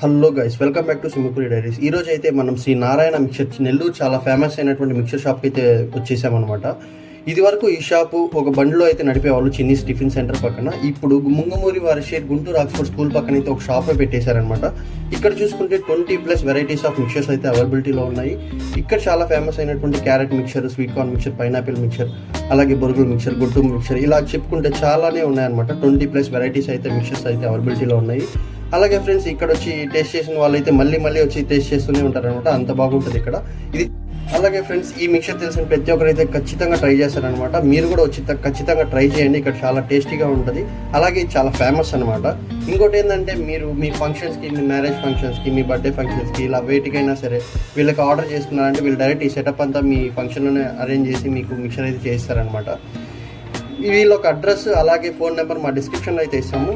Hello guys, welcome back to Simhapuri diaries. ఈ రోజు అయితే మనం శ్రీ నారాయణ మిక్చర్, నెల్లూరు చాలా ఫేమస్ అయినటువంటి మిక్చర్ షాప్కి అయితే వచ్చేసామన్నమాట. ఇది వరకు ఈ షాపు ఒక బండిలో అయితే నడిపేవాళ్ళు చిన్నీస్ టిఫిన్ సెంటర్ పక్కన. ఇప్పుడు ముంగమూరి వారి షేర్ గుంటూరు ఆక్స్ఫర్డ్ స్కూల్ పక్కన అయితే ఒక షాప్ పెట్టేశారనమాట. ఇక్కడ చూసుకుంటే 20+ వెరైటీస్ ఆఫ్ మిక్చర్స్ అయితే అవైలబిలిటీలో ఉన్నాయి. ఇక్కడ చాలా ఫేమస్ అయినటువంటి carrot mixture, sweet corn mixture, pineapple mixture, అలాగే బొరుగుల మిక్చర్, గుడ్డు మిక్చర్, ఇలా చెప్పుకుంటే చాలానే ఉన్నాయన్నమాట. 20+ వెరైటీస్ అయితే మిక్చర్స్ అయితే అవైలబిలిటీలో ఉన్నాయి. అలాగే ఫ్రెండ్స్, ఇక్కడ వచ్చి టేస్ట్ చేసిన వాళ్ళైతే మళ్ళీ వచ్చి టేస్ట్ చేస్తూనే ఉంటారనమాట. అంత బాగుంటుంది ఇక్కడ ఇది. అలాగే ఫ్రెండ్స్, ఈ మిక్చర్ తెలిసిన ప్రతి ఒక్కరైతే ఖచ్చితంగా ట్రై చేస్తారనమాట. మీరు కూడా వచ్చి ఖచ్చితంగా ట్రై చేయండి. ఇక్కడ చాలా టేస్టీగా ఉంటుంది. అలాగే చాలా ఫేమస్ అనమాట. ఇంకోటి ఏంటంటే, మీరు మీ ఫంక్షన్స్కి, మీ మ్యారేజ్ ఫంక్షన్స్కి, మీ బర్త్డే ఫంక్షన్స్కి, ఇలా వేటికైనా సరే వీళ్ళకి ఆర్డర్ చేసుకున్నారంటే వీళ్ళు డైరెక్ట్ ఈ సెటప్ అంతా మీ ఫంక్షన్లోనే అరేంజ్ చేసి మీకు మిక్చర్ అయితే చేస్తారనమాట. వీళ్ళ ఒక అడ్రస్ అలాగే ఫోన్ నెంబర్ మా డిస్క్రిప్షన్లో అయితే ఇస్తాము.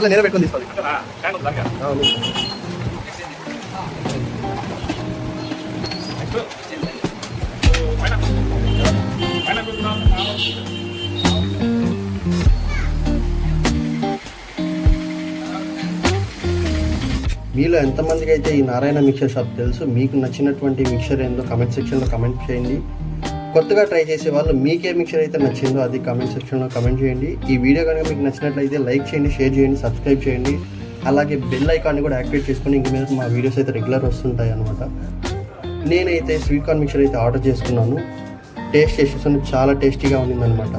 నేనే పెట్టుకుని తీసుకోవాలి. మీలో ఎంతమందికి అయితే ఈ నారాయణ మిక్చర్ షాప్ తెలుసు? మీకు నచ్చినటువంటి మిక్చర్ ఏందో కమెంట్ సెక్షన్లో కమెంట్ చేయండి. కొత్తగా ట్రై చేసే వాళ్ళు మీకే మిక్చర్ అయితే నచ్చిందో అది కామెంట్ సెక్షన్లో కమెంట్ చేయండి. ఈ వీడియో కనుక మీకు నచ్చినట్లయితే లైక్ చేయండి, షేర్ చేయండి, సబ్స్క్రైబ్ చేయండి. అలాగే బెల్ ఐకాన్ని కూడా యాక్టివేట్ చేసుకొని ఇంక మీద మా వీడియోస్ అయితే రెగ్యులర్ వస్తుంటాయి అనమాట. నేనైతే స్వీట్ కార్న్ మిక్చర్ అయితే ఆర్డర్ చేసుకున్నాను. టేస్ట్ చేసేసాను, చాలా టేస్టీగా ఉండిందనమాట.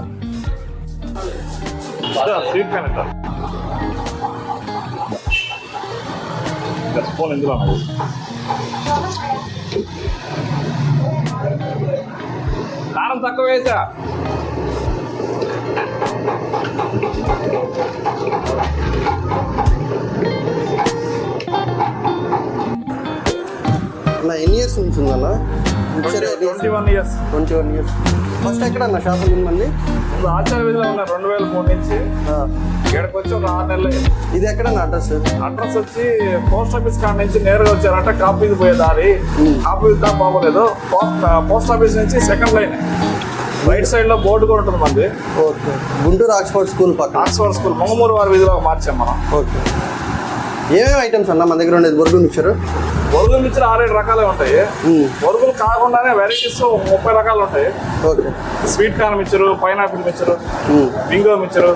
కారం తక్కువ వేసా. ఎన్ని ఇయర్స్ నుంచి ఉందన్నా? 21 years. ఫస్ట్ ఎక్కడ అన్న షాప్ మంది? ఆచార్య వీధిలో ఉన్న 2003 నుంచి ఇక్కడికి వచ్చి ఒక 6 నెలలు. ఇది ఎక్కడ అడ్రస్ వచ్చి పోస్ట్ ఆఫీస్ కాడ నుంచి నేరుగా వచ్చారంటే కాపీది పోయే దారి. కాపీ దా బాగోలేదు. పోస్ట్ ఆఫీస్ నుంచి సెకండ్ లైన్ రైట్ సైడ్ లో బోర్డు కూడా ఉంటుంది మంది. ఓకే. గుంటూరు ఆక్స్ఫర్డ్ స్కూల్ పక్కన. ఆక్స్ఫర్డ్ స్కూల్ మంగమూరు వారి వీధిలో మార్చాం మనం. ఓకే. ఏమేమి ఐటమ్స్ అన్న మన దగ్గర ఉండేది? బొరుగులు మిక్చర్ 6-7 రకాలే ఉంటాయి. బొరుగులు కాకుండానే వెరైటీస్ 30 రకాలు ఉంటాయి. Okay. Sweet corn mixture, pineapple mixture, Bingo mixture,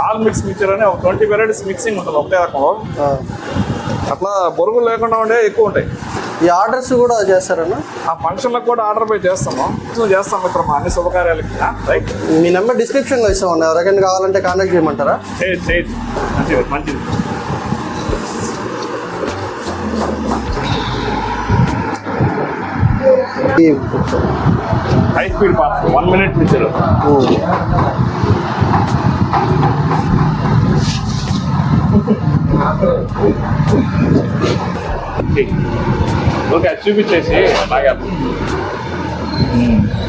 all mix mixture అని 20 వెరైటీస్ మిక్సింగ్ ఉంటుంది ఒకటే రకంలో. అట్లా బొరుగులు లేకుండా ఉండే ఎక్కువ ఉంటాయి. ఈ ఆర్డర్స్ కూడా చేస్తారన్నా? ఆ ఫంక్షన్లకు కూడా ఆర్డర్ పోయి చేస్తాం ఇప్పుడు మా అన్ని శుభకార్యాలకి. రైట్. మీ నెంబర్ డిస్క్రిప్షన్లో ఇస్తామన్నా, ఎవరికైనా కావాలంటే కాంటాక్ట్ చేయమంటారా? చేయొచ్చు. మంచిది. High speed pass 1 minute mixture. Okay, చూపించేసి బాగా.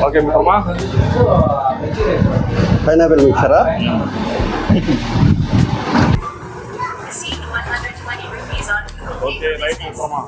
ఓకే మిత్రమా, పైనాపిల్ మిక్చరా? ఓకే రైట్ మిత్రమా.